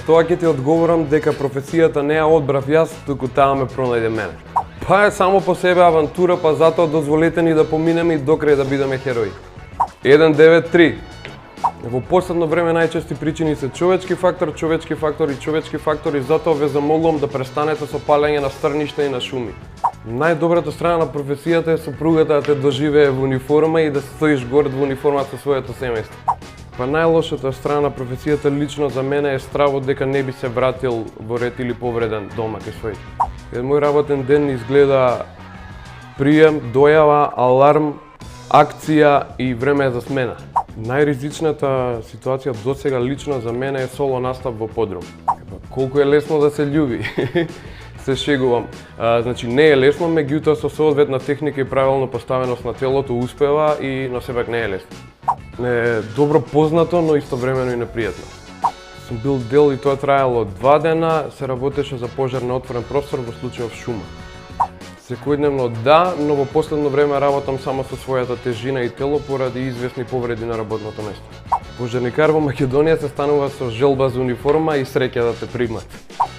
тоа ќе ти одговорам дека професијата не ја одбрав јас, туку таа ме пронајде мене. Па е само по себе авантура, па затоа дозволете ни да поминеме и до крај да бидеме херои. 193. Во последно време најчести причини се човечки фактор и затоа ве замолувам да престанете со палење на стрништа и на шуми. Најдобрата страна на професијата е сопругата да те доживее во униформа и да стоиш горд во униформа со своето семејство. Па најлошата страна на професијата лично за мене е стравот дека не би се вратил во ред или повреден дома кај своите. Мој работен ден изгледа прием, дојава, аларм, акција и време за смена. Најризичната ситуација досега лично за мене е соло настап во подрум. Колку е лесно да се љуби. Се шегувам. Значи не е лесно, меѓутоа со соодветна техника и правилно поставеност на телото успева и на себак не е лесно. Не е добро познато, но истовремено и непријатно. Сум бил дел и тоа траело 2 дена, се работеше за пожар на отворен простор во случајов шума. Секојдневно да, но во последно време работам само со својата тежина и тело поради известни повреди на работното место. Пожарникар во Македонија се станува со желба за униформа и среќа да те примат.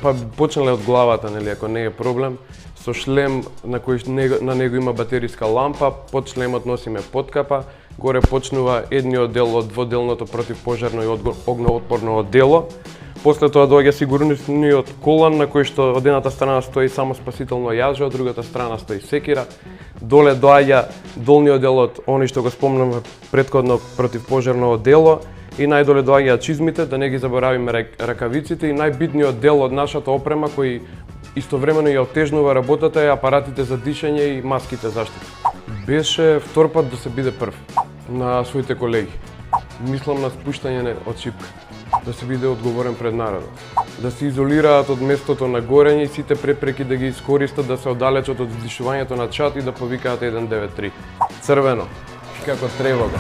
Па почнале од главата, нели, ако не е проблем, со шлем на кој на него има батериска лампа, под шлемот носиме подкапа, горе почнува едниот дел од дводелното противпожарно и огнеотпорно дело. После тоа доаѓа сигурнисниот колан на кој што од едната страна стои само спасително јаже, од другата страна стои секира. Доле доаѓа долниот дел од оној што го спомнавме претходно противпожарно дело и најдоле доаѓаат чизмите, да не ги заборавиме ракавиците и најбитниот дел од нашата опрема кој истовремено ја отежнува работата е апаратите за дишење и маските заштита. Беше втор пат да се биде прв на своите колеги. Мислам на спуштање од шипка, да се биде одговорен пред народот, да се изолираат од местото на горење и сите препреки да ги искористат, да се оддалечат од вдишувањето на чат и да повикаат 193. Црвено, како тревога.